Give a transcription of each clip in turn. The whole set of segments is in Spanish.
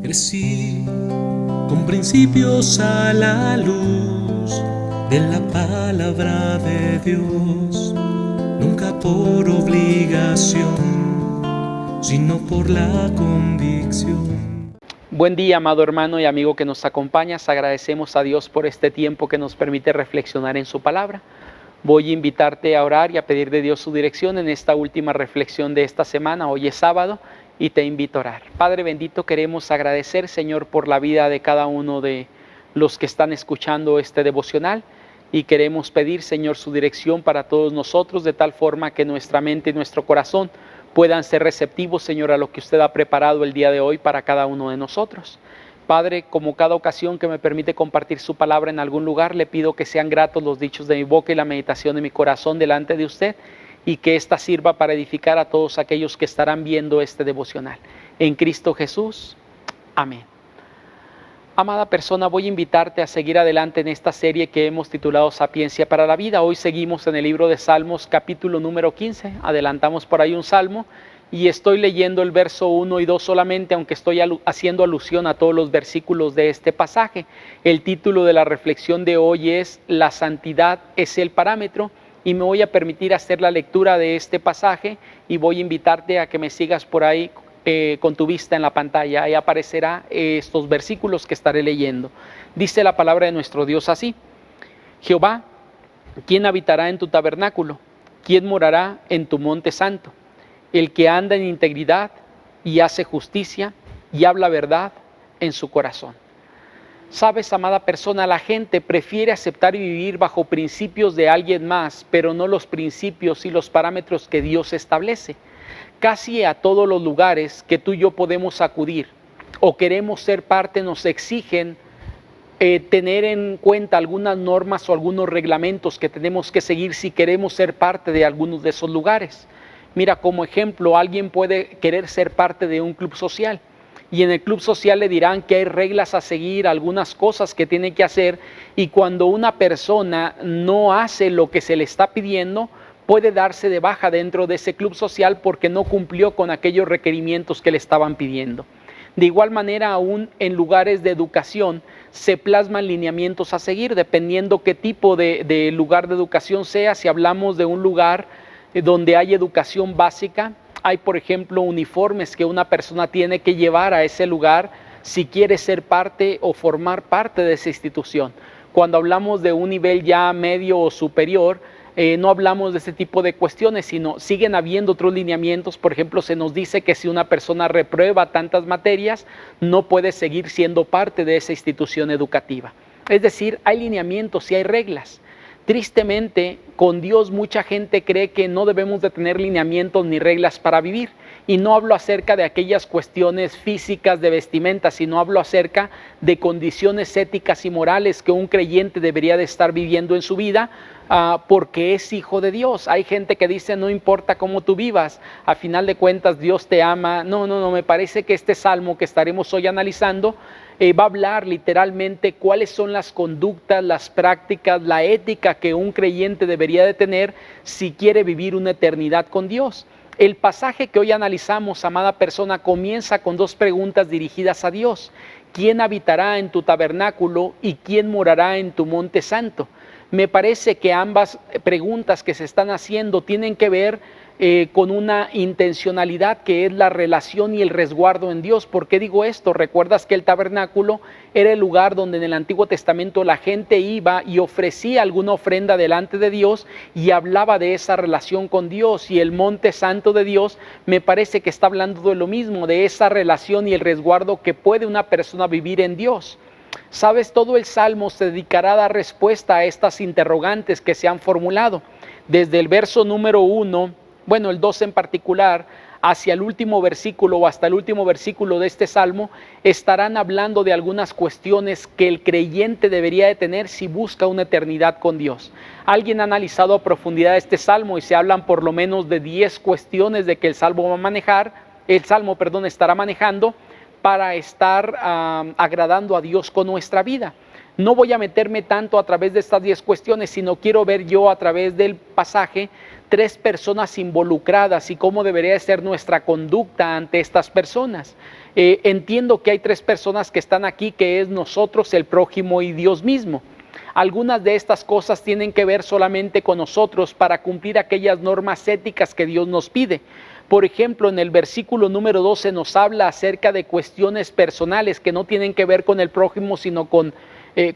Crecí con principios a la luz de la palabra de Dios, nunca por obligación, sino por la convicción. Buen día, amado hermano y amigo que nos acompañas. Agradecemos a Dios por este tiempo que nos permite reflexionar en su palabra. Voy a invitarte a orar y a pedir de Dios su dirección en esta última reflexión de esta semana. Hoy es sábado y te invito a orar. Padre bendito, queremos agradecer, Señor, por la vida de cada uno de los que están escuchando este devocional y queremos pedir, Señor, su dirección para todos nosotros de tal forma que nuestra mente y nuestro corazón puedan ser receptivos, Señor, a lo que usted ha preparado el día de hoy para cada uno de nosotros. Padre, como cada ocasión que me permite compartir su palabra en algún lugar, le pido que sean gratos los dichos de mi boca y la meditación de mi corazón delante de usted, y que ésta sirva para edificar a todos aquellos que estarán viendo este devocional. En Cristo Jesús, amén. Amada persona, voy a invitarte a seguir adelante en esta serie que hemos titulado Sapiencia para la Vida. Hoy seguimos en el libro de Salmos, capítulo número 15. Adelantamos por ahí un salmo y estoy leyendo el verso 1 y 2 solamente, aunque estoy haciendo alusión a todos los versículos de este pasaje. El título de la reflexión de hoy es La santidad es el parámetro, y me voy a permitir hacer la lectura de este pasaje y voy a invitarte a que me sigas por ahí con tu vista en la pantalla. Ahí aparecerá estos versículos que estaré leyendo. Dice la palabra de nuestro Dios así: Jehová, ¿quién habitará en tu tabernáculo? ¿Quién morará en tu monte santo? El que anda en integridad y hace justicia y habla verdad en su corazón. Sabes, amada persona, la gente prefiere aceptar y vivir bajo principios de alguien más, pero no los principios y los parámetros que Dios establece. Casi a todos los lugares que tú y yo podemos acudir o queremos ser parte nos exigen tener en cuenta algunas normas o algunos reglamentos que tenemos que seguir si queremos ser parte de algunos de esos lugares. Mira, como ejemplo, alguien puede querer ser parte de un club social y en el club social le dirán que hay reglas a seguir, algunas cosas que tiene que hacer, y cuando una persona no hace lo que se le está pidiendo, puede darse de baja dentro de ese club social porque no cumplió con aquellos requerimientos que le estaban pidiendo. De igual manera, aún en lugares de educación se plasman lineamientos a seguir, dependiendo qué tipo de lugar de educación sea. Si hablamos de un lugar donde hay educación básica, hay, por ejemplo, uniformes que una persona tiene que llevar a ese lugar si quiere ser parte o formar parte de esa institución. Cuando hablamos de un nivel ya medio o superior, no hablamos de ese tipo de cuestiones, sino siguen habiendo otros lineamientos. Por ejemplo, se nos dice que si una persona reprueba tantas materias, no puede seguir siendo parte de esa institución educativa. Es decir, hay lineamientos y hay reglas. Tristemente, con Dios mucha gente cree que no debemos de tener lineamientos ni reglas para vivir. Y no hablo acerca de aquellas cuestiones físicas de vestimenta, sino hablo acerca de condiciones éticas y morales que un creyente debería de estar viviendo en su vida, porque es hijo de Dios. Hay gente que dice, no importa cómo tú vivas, a final de cuentas Dios te ama. No, me parece que este salmo que estaremos hoy analizando va a hablar literalmente cuáles son las conductas, las prácticas, la ética que un creyente debería de tener si quiere vivir una eternidad con Dios. El pasaje que hoy analizamos, amada persona, comienza con dos preguntas dirigidas a Dios: ¿quién habitará en tu tabernáculo y quién morará en tu monte santo? Me parece que ambas preguntas que se están haciendo tienen que ver con una intencionalidad que es la relación y el resguardo en Dios. ¿Por qué digo esto? Recuerdas que el tabernáculo era el lugar donde en el Antiguo Testamento la gente iba y ofrecía alguna ofrenda delante de Dios y hablaba de esa relación con Dios, y el monte santo de Dios me parece que está hablando de lo mismo, de esa relación y el resguardo que puede una persona vivir en Dios. Sabes, todo el Salmo se dedicará a dar respuesta a estas interrogantes que se han formulado. Desde el verso número 1, el 2 en particular, hacia el último versículo o hasta el último versículo de este Salmo, estarán hablando de algunas cuestiones que el creyente debería de tener si busca una eternidad con Dios. Alguien ha analizado a profundidad este Salmo y se hablan por lo menos de 10 cuestiones de que el Salmo estará manejando para estar agradando a Dios con nuestra vida. No voy a meterme tanto a través de estas 10 cuestiones, sino quiero ver yo a través del pasaje 3 personas involucradas y cómo debería ser nuestra conducta ante estas personas. Entiendo que hay 3 personas que están aquí, que es nosotros, el prójimo y Dios mismo. Algunas de estas cosas tienen que ver solamente con nosotros para cumplir aquellas normas éticas que Dios nos pide. Por ejemplo, en el versículo número 12 nos habla acerca de cuestiones personales que no tienen que ver con el prójimo, sino con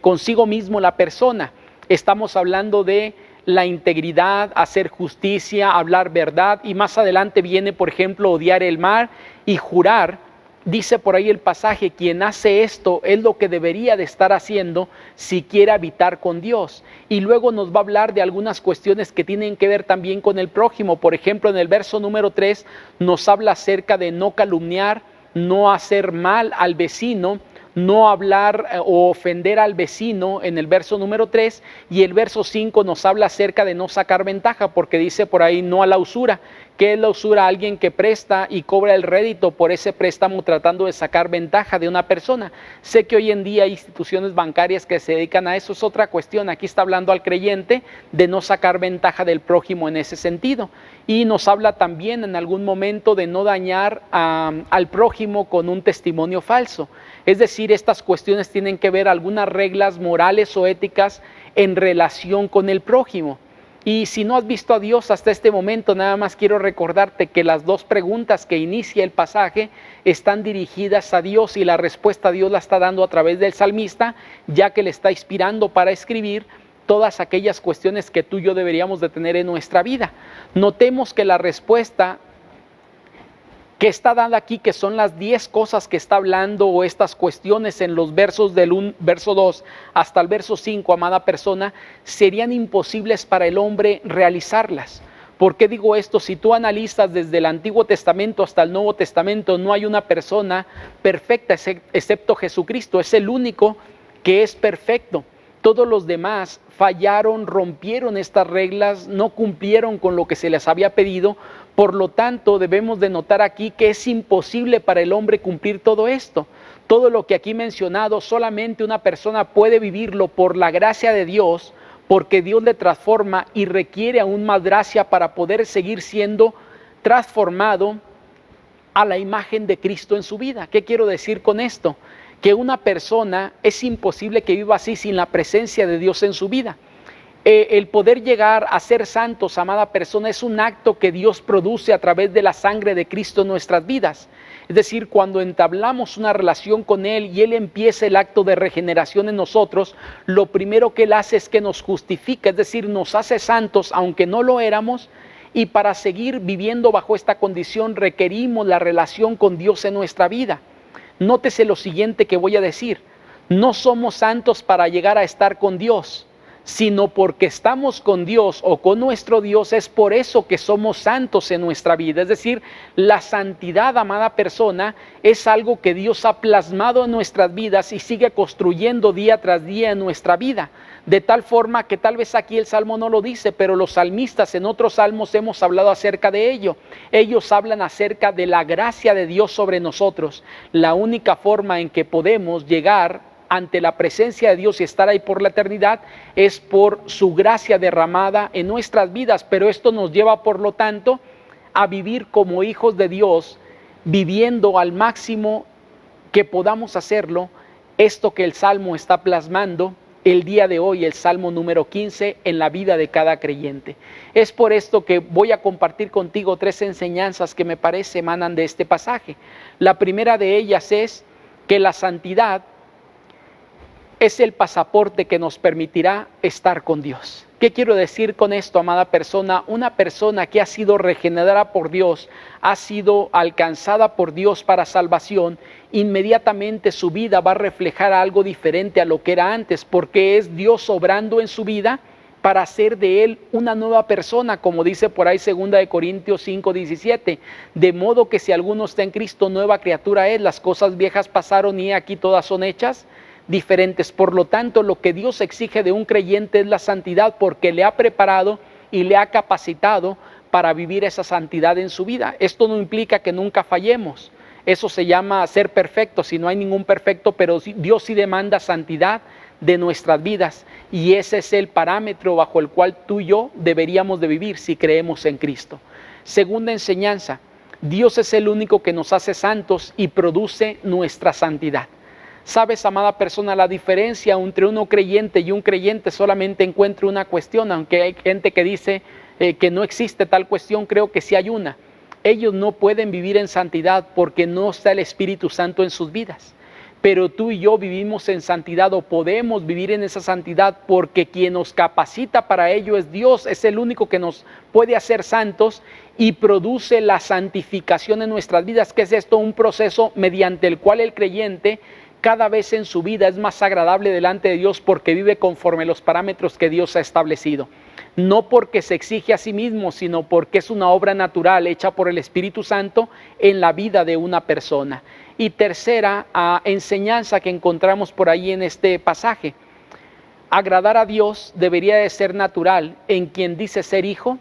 consigo mismo la persona. Estamos hablando de la integridad, hacer justicia, hablar verdad, y más adelante viene, por ejemplo, odiar el mal y jurar. Dice por ahí el pasaje, quien hace esto es lo que debería de estar haciendo si quiere habitar con Dios. Y luego nos va a hablar de algunas cuestiones que tienen que ver también con el prójimo. Por ejemplo, en el verso número 3 nos habla acerca de no calumniar, no hacer mal al vecino, no hablar o ofender al vecino en el verso número 3, y el verso 5 nos habla acerca de no sacar ventaja, porque dice por ahí no a la usura. ¿Qué es la usura? Alguien que presta y cobra el rédito por ese préstamo tratando de sacar ventaja de una persona. Sé que hoy en día hay instituciones bancarias que se dedican a eso, es otra cuestión. Aquí está hablando al creyente de no sacar ventaja del prójimo en ese sentido. Y nos habla también en algún momento de no dañar al prójimo con un testimonio falso. Es decir, estas cuestiones tienen que ver algunas reglas morales o éticas en relación con el prójimo. Y si no has visto a Dios hasta este momento, nada más quiero recordarte que las 2 preguntas que inicia el pasaje están dirigidas a Dios, y la respuesta a Dios la está dando a través del salmista, ya que le está inspirando para escribir todas aquellas cuestiones que tú y yo deberíamos de tener en nuestra vida. Notemos que la respuesta que está dada aquí, que son las 10 cosas que está hablando, o estas cuestiones en los versos del verso 2 hasta el verso 5, amada persona, serían imposibles para el hombre realizarlas. ¿Por qué digo esto? Si tú analizas desde el Antiguo Testamento hasta el Nuevo Testamento, no hay una persona perfecta excepto Jesucristo. Es el único que es perfecto. Todos los demás fallaron, rompieron estas reglas, no cumplieron con lo que se les había pedido. Por lo tanto, debemos de notar aquí que es imposible para el hombre cumplir todo esto. Todo lo que aquí mencionado, solamente una persona puede vivirlo por la gracia de Dios, porque Dios le transforma y requiere aún más gracia para poder seguir siendo transformado a la imagen de Cristo en su vida. ¿Qué quiero decir con esto? Que una persona es imposible que viva así sin la presencia de Dios en su vida. El poder llegar a ser santos, amada persona, es un acto que Dios produce a través de la sangre de Cristo en nuestras vidas. Es decir, cuando entablamos una relación con Él y Él empieza el acto de regeneración en nosotros, lo primero que Él hace es que nos justifica, es decir, nos hace santos aunque no lo éramos, y para seguir viviendo bajo esta condición requerimos la relación con Dios en nuestra vida. Nótese lo siguiente que voy a decir: no somos santos para llegar a estar con Dios, sino porque estamos con Dios o con nuestro Dios, es por eso que somos santos en nuestra vida. Es decir, la santidad, amada persona, es algo que Dios ha plasmado en nuestras vidas y sigue construyendo día tras día en nuestra vida. De tal forma que tal vez aquí el Salmo no lo dice, pero los salmistas en otros salmos hemos hablado acerca de ello. Ellos hablan acerca de la gracia de Dios sobre nosotros. La única forma en que podemos llegar ante la presencia de Dios y estar ahí por la eternidad es por su gracia derramada en nuestras vidas, pero esto nos lleva por lo tanto a vivir como hijos de Dios, viviendo al máximo que podamos hacerlo, esto que el Salmo está plasmando el día de hoy, el Salmo número 15, en la vida de cada creyente. Es por esto que voy a compartir contigo 3 enseñanzas que me parece emanan de este pasaje. La primera de ellas es que la santidad es el pasaporte que nos permitirá estar con Dios. ¿Qué quiero decir con esto, amada persona? Una persona que ha sido regenerada por Dios, ha sido alcanzada por Dios para salvación, inmediatamente su vida va a reflejar algo diferente a lo que era antes, porque es Dios obrando en su vida para hacer de él una nueva persona, como dice por ahí 2 Corintios 5:17, de modo que si alguno está en Cristo, nueva criatura es, las cosas viejas pasaron y aquí todas son hechas diferentes. Por lo tanto, lo que Dios exige de un creyente es la santidad, porque le ha preparado y le ha capacitado para vivir esa santidad en su vida. Esto no implica que nunca fallemos, eso se llama ser perfecto, si no hay ningún perfecto, pero Dios sí demanda santidad de nuestras vidas, y ese es el parámetro bajo el cual tú y yo deberíamos de vivir si creemos en Cristo. Segunda enseñanza: Dios es el único que nos hace santos y produce nuestra santidad. Sabes, amada persona, la diferencia entre uno creyente y un creyente solamente encuentro una cuestión, aunque hay gente que dice que no existe tal cuestión, creo que sí hay una. Ellos no pueden vivir en santidad porque no está el Espíritu Santo en sus vidas. Pero tú y yo vivimos en santidad, o podemos vivir en esa santidad, porque quien nos capacita para ello es Dios. Es el único que nos puede hacer santos y produce la santificación en nuestras vidas. ¿Qué es esto? Un proceso mediante el cual el creyente cada vez en su vida es más agradable delante de Dios, porque vive conforme los parámetros que Dios ha establecido. No porque se exige a sí mismo, sino porque es una obra natural hecha por el Espíritu Santo en la vida de una persona. Y tercera enseñanza que encontramos por ahí en este pasaje: agradar a Dios debería de ser natural en quien dice ser hijo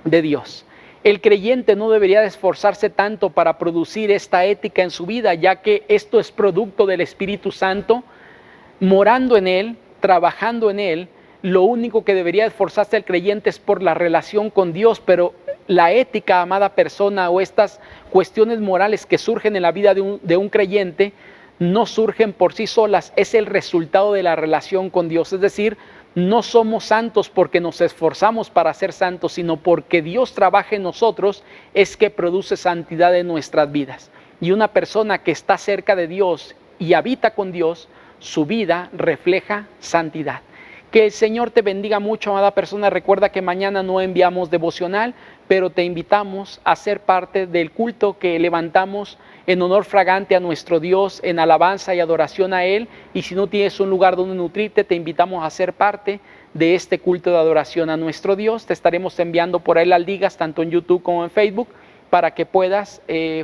de Dios. El creyente no debería de esforzarse tanto para producir esta ética en su vida, ya que esto es producto del Espíritu Santo morando en él, trabajando en él. Lo único que debería esforzarse el creyente es por la relación con Dios, pero la ética, amada persona, o estas cuestiones morales que surgen en la vida de un creyente, no surgen por sí solas, es el resultado de la relación con Dios. Es decir, no somos santos porque nos esforzamos para ser santos, sino porque Dios trabaja en nosotros, es que produce santidad en nuestras vidas. Y una persona que está cerca de Dios y habita con Dios, su vida refleja santidad. Que el Señor te bendiga mucho, amada persona. Recuerda que mañana no enviamos devocional, pero te invitamos a ser parte del culto que levantamos en honor fragante a nuestro Dios, en alabanza y adoración a Él. Y si no tienes un lugar donde nutrirte, te invitamos a ser parte de este culto de adoración a nuestro Dios. Te estaremos enviando por ahí las ligas, tanto en YouTube como en Facebook, para que puedas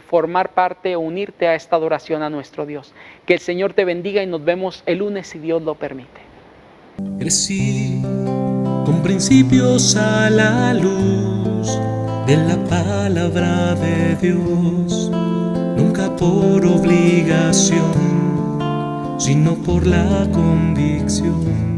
formar parte o unirte a esta adoración a nuestro Dios. Que el Señor te bendiga y nos vemos el lunes si Dios lo permite. Crecí con principios a la luz de la palabra de Dios, nunca por obligación, sino por la convicción